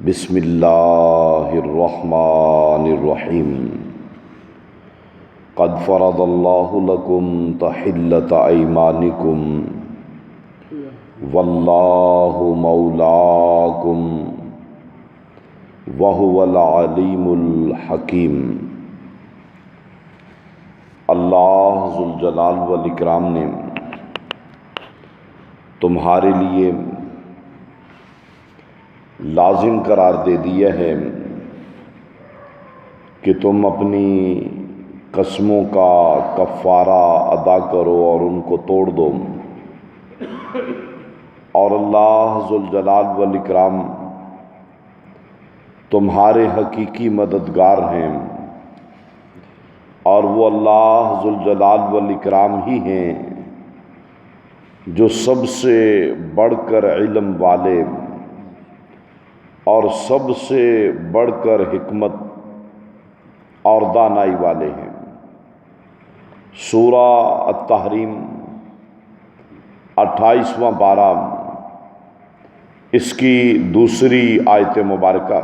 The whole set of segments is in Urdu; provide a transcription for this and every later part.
بسم اللہ الرحمن الرحیم قد فرض اللہ لکم تحلۃ ایمانکم واللہ مولاکم وہو العلیم الحکیم۔ اللہ ذوالجلال والاکرام نے تمہارے لیے لازم قرار دے دیا ہے کہ تم اپنی قسموں کا کفارہ ادا کرو اور ان کو توڑ دو، اور اللہ ذوالجلال والاکرام تمہارے حقیقی مددگار ہیں، اور وہ اللہ ذوالجلال والاکرام ہی ہیں جو سب سے بڑھ کر علم والے اور سب سے بڑھ کر حکمت اور دانائی والے ہیں۔ سورہ التحریم 28واں پارہ، اس کی دوسری آیت مبارکہ۔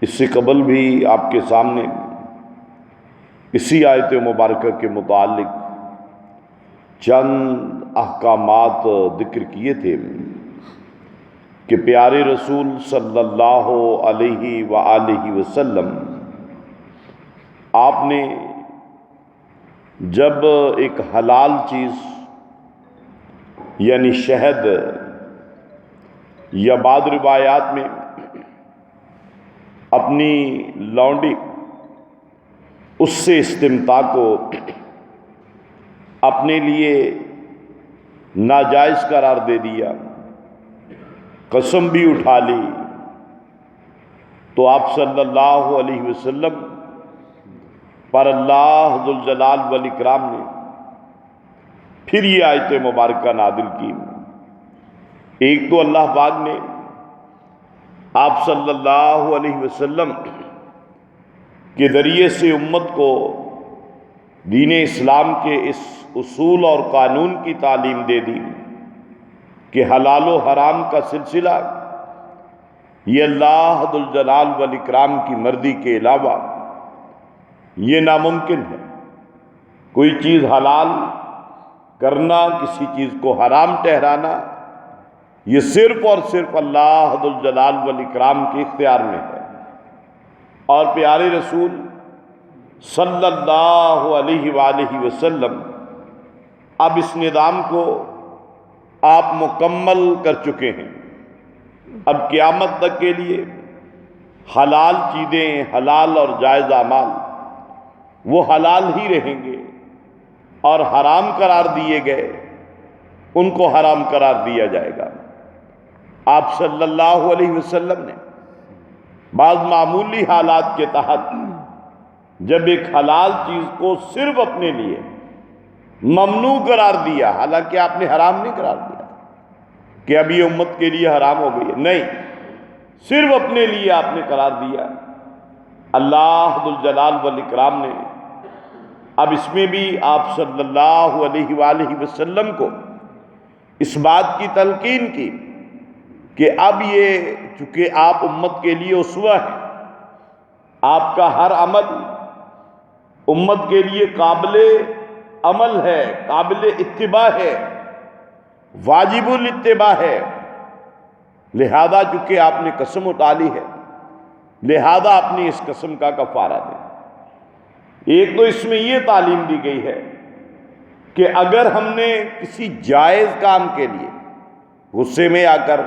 اس سے قبل بھی آپ کے سامنے اسی آیت مبارکہ کے متعلق چند احکامات ذکر کیے تھے کہ پیارے رسول صلی اللہ علیہ وآلہ وسلم آپ نے جب ایک حلال چیز یعنی شہد، یا بعض روایات میں اپنی لونڈی اس سے استمتاع کو اپنے لیے ناجائز قرار دے دیا، قسم بھی اٹھا لی، تو آپ صلی اللہ علیہ وسلم پر اللہ ذوالجلال والاکرام نے پھر یہ آیت مبارکہ نازل کی۔ ایک تو اللہ پاک نے آپ صلی اللہ علیہ وسلم کے ذریعے سے امت کو دین اسلام کے اس اصول اور قانون کی تعلیم دے دی کہ حلال و حرام کا سلسلہ یہ اللہ ذوالجلال والاکرام کی مرضی کے علاوہ یہ ناممکن ہے۔ کوئی چیز حلال کرنا، کسی چیز کو حرام ٹھہرانا، یہ صرف اور صرف اللہ ذوالجلال والاکرام کے اختیار میں ہے۔ اور پیارے رسول صلی اللہ علیہ وآلہ وسلم اب اس نظام کو آپ مکمل کر چکے ہیں۔ اب قیامت تک کے لیے حلال چیزیں، حلال اور جائز اعمال وہ حلال ہی رہیں گے، اور حرام قرار دیے گئے ان کو حرام قرار دیا جائے گا۔ آپ صلی اللہ علیہ وسلم نے بعض معمولی حالات کے تحت جب ایک حلال چیز کو صرف اپنے لیے ممنوع قرار دیا، حالانکہ آپ نے حرام نہیں قرار دیا کہ اب یہ امت کے لیے حرام ہو گئی ہے، نہیں، صرف اپنے لیے آپ نے قرار دیا۔ اللہ ذوالجلال والاکرام نے اب اس میں بھی آپ صلی اللہ علیہ وآلہ وسلم کو اس بات کی تلقین کی کہ اب یہ چونکہ آپ امت کے لیے اسوہ ہیں، آپ کا ہر عمل امت کے لیے قابل عمل ہے، قابل اتباع ہے، واجب الاتباع ہے، لہذا چونکہ آپ نے قسم اٹھا لی ہے، لہذا اپنی اس قسم کا کفارہ دیں۔ ایک تو اس میں یہ تعلیم دی گئی ہے کہ اگر ہم نے کسی جائز کام کے لیے غصے میں آ کر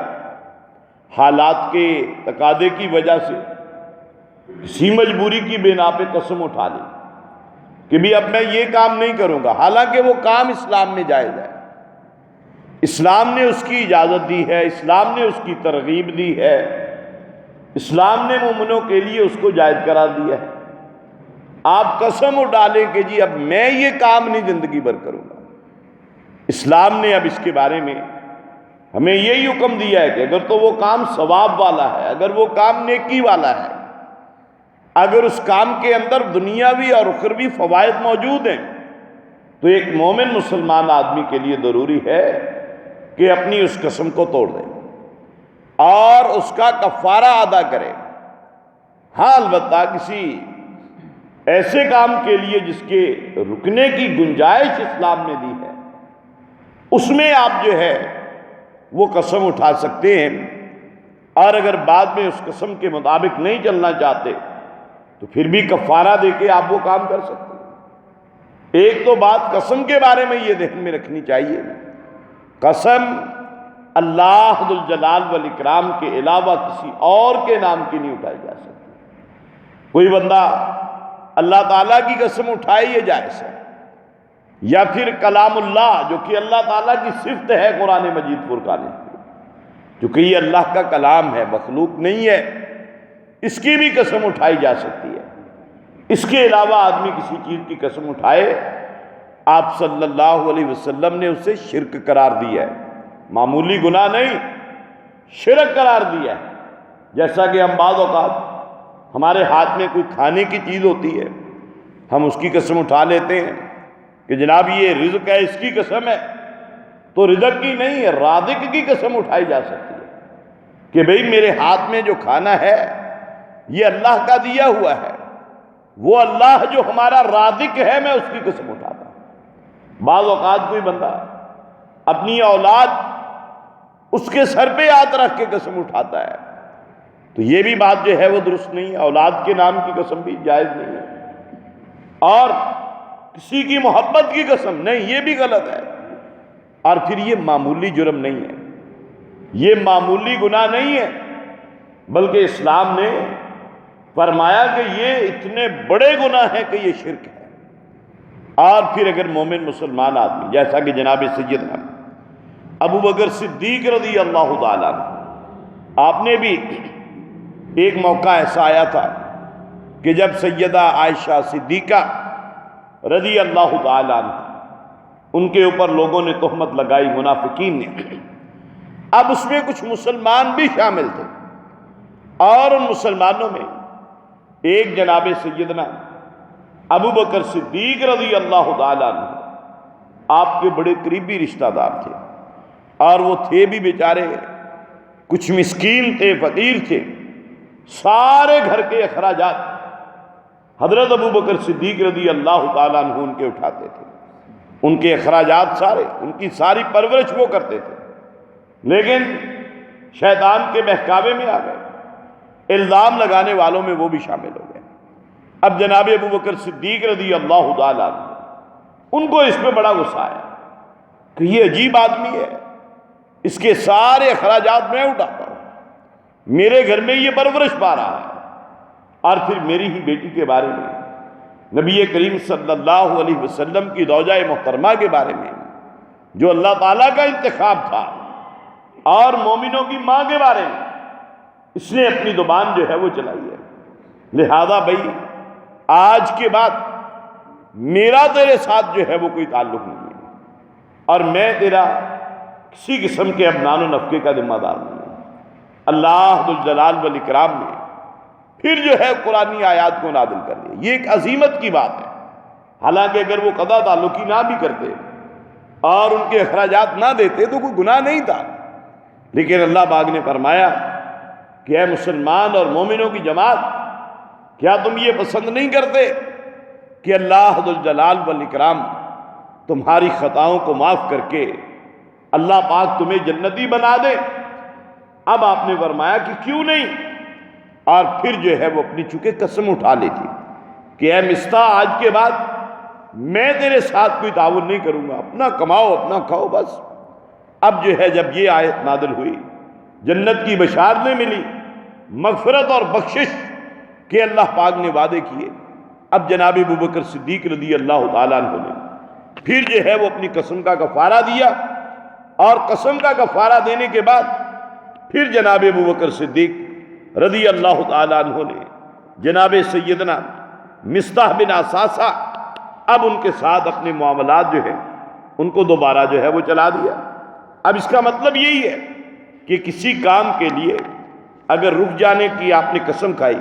حالات کے تقاضے کی وجہ سے کسی مجبوری کی بنا پہ قسم اٹھا لی کہ بھی اب میں یہ کام نہیں کروں گا، حالانکہ وہ کام اسلام میں جائز ہے، اسلام نے اس کی اجازت دی ہے، اسلام نے اس کی ترغیب دی ہے، اسلام نے مومنوں کے لیے اس کو جائز قرار دیا ہے۔ آپ قسم اٹھا لیں کہ جی اب میں یہ کام نہیں زندگی بھر کروں گا، اسلام نے اب اس کے بارے میں ہمیں یہی حکم دیا ہے کہ اگر تو وہ کام ثواب والا ہے، اگر وہ کام نیکی والا ہے، اگر اس کام کے اندر دنیاوی اور اخروی فوائد موجود ہیں، تو ایک مومن مسلمان آدمی کے لیے ضروری ہے کہ اپنی اس قسم کو توڑ دے۔ اور اس کا کفارہ ادا کرے۔ ہاں البتہ کسی ایسے کام کے لیے جس کے رکنے کی گنجائش اسلام نے دی ہے، اس میں آپ جو ہے وہ قسم اٹھا سکتے ہیں، اور اگر بعد میں اس قسم کے مطابق نہیں چلنا چاہتے تو پھر بھی کفارہ دے کے آپ وہ کام کر سکتے ہیں۔ ایک تو بات قسم کے بارے میں یہ ذہن میں رکھنی چاہیے، قسم اللہ ذو الجلال والاکرام کے علاوہ کسی اور کے نام کی نہیں اٹھائی جا سکتی۔ کوئی بندہ اللہ تعالیٰ کی قسم اٹھائے یہ جائز ہے، یا پھر کلام اللہ جو کہ اللہ تعالیٰ کی صفت ہے قرآن مجید فرقان، چونکہ یہ اللہ کا کلام ہے، مخلوق نہیں ہے، اس کی بھی قسم اٹھائی جا سکتی ہے۔ اس کے علاوہ آدمی کسی چیز کی قسم اٹھائے، آپ صلی اللہ علیہ وسلم نے اسے شرک قرار دیا ہے، معمولی گناہ نہیں، شرک قرار دیا ہے۔ جیسا کہ ہم بعض اوقات ہمارے ہاتھ میں کوئی کھانے کی چیز ہوتی ہے، ہم اس کی قسم اٹھا لیتے ہیں کہ جناب یہ رزق ہے، اس کی قسم ہے، تو رزق کی نہیں ہے، رازق کی قسم اٹھائی جا سکتی ہے کہ بھئی میرے ہاتھ میں جو کھانا ہے یہ اللہ کا دیا ہوا ہے، وہ اللہ جو ہمارا رازق ہے میں اس کی قسم اٹھاتا ہوں۔ بعض اوقات کوئی بندہ اپنی اولاد اس کے سر پہ ہاتھ رکھ کے قسم اٹھاتا ہے، تو یہ بھی بات جو ہے وہ درست نہیں ہے، اولاد کے نام کی قسم بھی جائز نہیں ہے، اور کسی کی محبت کی قسم نہیں، یہ بھی غلط ہے۔ اور پھر یہ معمولی جرم نہیں ہے، یہ معمولی گناہ نہیں ہے، بلکہ اسلام نے فرمایا کہ یہ اتنے بڑے گناہ ہیں کہ یہ شرک ہے۔ اور پھر اگر مومن مسلمان آدمی، جیسا کہ جناب سیدنا ابو بکر صدیق رضی اللہ تعالیٰ عنہ، آپ نے بھی ایک موقع ایسا آیا تھا کہ جب سیدہ عائشہ صدیقہ رضی اللہ تعالیٰ عنہ، ان کے اوپر لوگوں نے تہمت لگائی، منافقین نے، اب اس میں کچھ مسلمان بھی شامل تھے، اور ان مسلمانوں میں ایک جناب سیدنا ابو بکر صدیق رضی اللہ تعالیٰ عنہ آپ کے بڑے قریبی رشتہ دار تھے، اور وہ تھے بھی بیچارے کچھ مسکین تھے، فقیر تھے، سارے گھر کے اخراجات حضرت ابو بکر صدیق رضی اللہ تعالیٰ عنہ ان کے اٹھاتے تھے، ان کے اخراجات سارے، ان کی ساری پرورش وہ کرتے تھے، لیکن شیطان کے بہکاوے میں آ گئے، الزام لگانے والوں میں وہ بھی شامل ہو گئے۔ اب جناب ابو بکر صدیق رضی اللہ تعالیٰ عنہ ان کو اس پہ بڑا غصہ آیا کہ یہ عجیب آدمی ہے، اس کے سارے اخراجات میں اٹھاتا ہوں، میرے گھر میں یہ پرورش پا رہا ہے، اور پھر میری ہی بیٹی کے بارے میں، نبی کریم صلی اللہ علیہ وسلم کی زوجہ محترمہ کے بارے میں جو اللہ تعالیٰ کا انتخاب تھا، اور مومنوں کی ماں کے بارے میں اس نے اپنی زبان جو ہے وہ چلائی ہے۔ لہذا بھائی آج کے بعد میرا تیرے ساتھ جو ہے وہ کوئی تعلق نہیں ہے، اور میں تیرا کسی قسم کے اب نان و نفقے کا ذمہ دار نہیں ہوں۔ اللہ ذو الجلال والاکرام نے پھر جو ہے قرآنی آیات کو نازل کر دیا، یہ ایک عظیمت کی بات ہے، حالانکہ اگر وہ قضا تعلقی نہ بھی کرتے اور ان کے اخراجات نہ دیتے تو کوئی گناہ نہیں تھا، لیکن اللہ پاک نے فرمایا کہ اے مسلمان اور مومنوں کی جماعت، کیا تم یہ پسند نہیں کرتے کہ اللہ ذو الجلال والاکرام تمہاری خطاؤں کو معاف کر کے اللہ پاک تمہیں جنتی بنا دے؟ اب آپ نے فرمایا کہ کیوں نہیں، اور پھر جو ہے وہ اپنی چونکہ قسم اٹھا لی تھی کہ اے مستہ آج کے بعد میں تیرے ساتھ کوئی تعاون نہیں کروں گا، اپنا کماؤ اپنا کھاؤ بس۔ اب جو ہے جب یہ آیت نازل ہوئی، جنت کی بشارتیں ملی، مغفرت اور بخشش کے اللہ پاک نے وعدے کیے، اب جناب ابو بکر صدیق رضی اللہ تعالیٰ عنہ نے پھر جو ہے وہ اپنی قسم کا کفارہ دیا، اور قسم کا کفارہ دینے کے بعد پھر جناب ابو بکر صدیق رضی اللہ تعالیٰ عنہ نے جناب سیدنا مصطح بن اساسہ اب ان کے ساتھ اپنے معاملات جو ہیں ان کو دوبارہ جو ہے وہ چلا دیا۔ اب اس کا مطلب یہی ہے کہ کسی کام کے لیے اگر رک جانے کی آپ نے قسم کھائی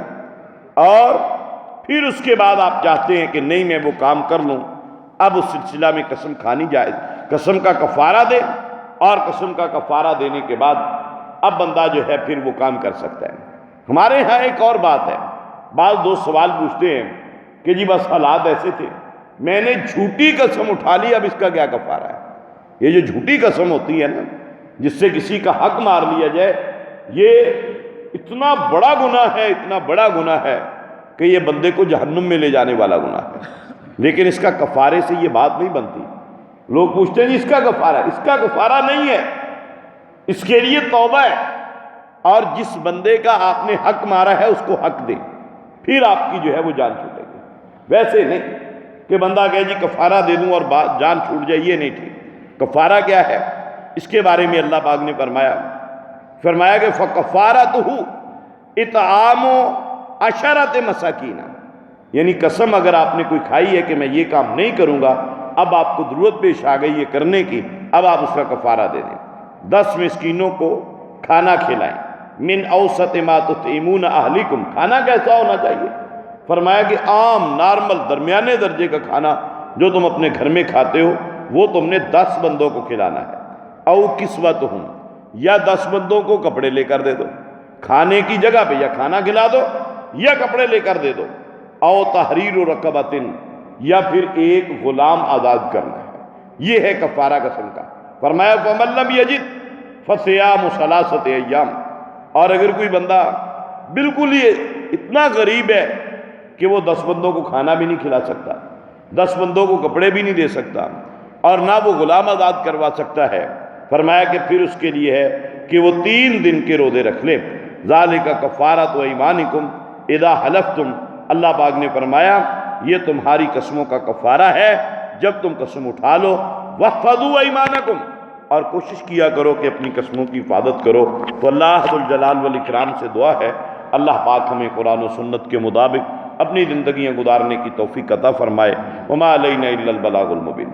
اور پھر اس کے بعد آپ چاہتے ہیں کہ نہیں میں وہ کام کر لوں، اب اس سلسلہ میں قسم کھانی جائز، قسم کا کفارہ دے، اور قسم کا کفارہ دینے کے بعد اب بندہ جو ہے پھر وہ کام کر سکتا ہے۔ ہمارے ہاں ایک اور بات ہے، بعض دوست سوال پوچھتے ہیں کہ جی بس حالات ایسے تھے، میں نے جھوٹی قسم اٹھا لی، اب اس کا کیا کفارہ ہے؟ یہ جو جھوٹی قسم ہوتی ہے نا، جس سے کسی کا حق مار لیا جائے، یہ اتنا بڑا گناہ ہے، اتنا بڑا گناہ ہے کہ یہ بندے کو جہنم میں لے جانے والا گناہ ہے۔ لیکن اس کا کفارے سے یہ بات نہیں بنتی۔ لوگ پوچھتے ہیں جی اس کا کفارہ ہے، اس کا کفارہ نہیں ہے، اس کے لیے توبہ ہے، اور جس بندے کا آپ نے حق مارا ہے اس کو حق دیں، پھر آپ کی جو ہے وہ جان چھوٹے گی۔ ویسے نہیں کہ بندہ کہے جی کفارہ دے دوں اور جان چھوٹ جائے، یہ نہیں ٹھیک۔ کفارہ کیا ہے اس کے بارے میں اللہ پاک نے فرمایا کہ فَكَفَّارَتُهُ اطعام 10 مساکین، یعنی قسم اگر آپ نے کوئی کھائی ہے کہ میں یہ کام نہیں کروں گا، اب آپ کو ضرورت پیش آ گئی یہ کرنے کی، اب آپ اس کا کفارہ دے دیں، 10 مسکینوں کو کھانا کھلائیں۔ من اوسط ما تطعمون اہلکم، کھانا کیسا ہونا چاہیے؟ فرمایا کہ عام نارمل درمیانے درجے کا کھانا جو تم اپنے گھر میں کھاتے ہو وہ تم نے 10 بندوں کو کھلانا ہے۔ او کسوتہم، یا 10 بندوں کو کپڑے لے کر دے دو، کھانے کی جگہ پہ یا کھانا کھلا دو یا کپڑے لے کر دے دو۔ او تحریر رقبۃ، یا پھر ایک غلام آزاد کرنا ہے، یہ ہے کفارہ قسم کا۔ فرمایا فَمَن لَّمْ يَجِدْ فَصِيَامُ 3 ایام، اور اگر کوئی بندہ بالکل ہی اتنا غریب ہے کہ وہ 10 بندوں کو کھانا بھی نہیں کھلا سکتا، 10 بندوں کو کپڑے بھی نہیں دے سکتا، اور نہ وہ غلام آزاد کروا سکتا ہے، فرمایا کہ پھر اس کے لیے ہے کہ وہ 3 دن کے روزے رکھ لے۔ ذالک کفارۃ ایمانکم اذا حلفتم، اللہ پاک نے فرمایا یہ تمہاری قسموں کا کفارہ ہے جب تم قسم اٹھا لو۔ واحفظوا ایمانکم، اور کوشش کیا کرو کہ اپنی قسموں کی حفاظت کرو۔ تو اللہ ذوالجلال والاکرام سے دعا ہے اللہ پاک ہمیں قرآن و سنت کے مطابق اپنی زندگیاں گزارنے کی توفیق عطا فرمائے۔ وما علینا الا البلاغ المبین۔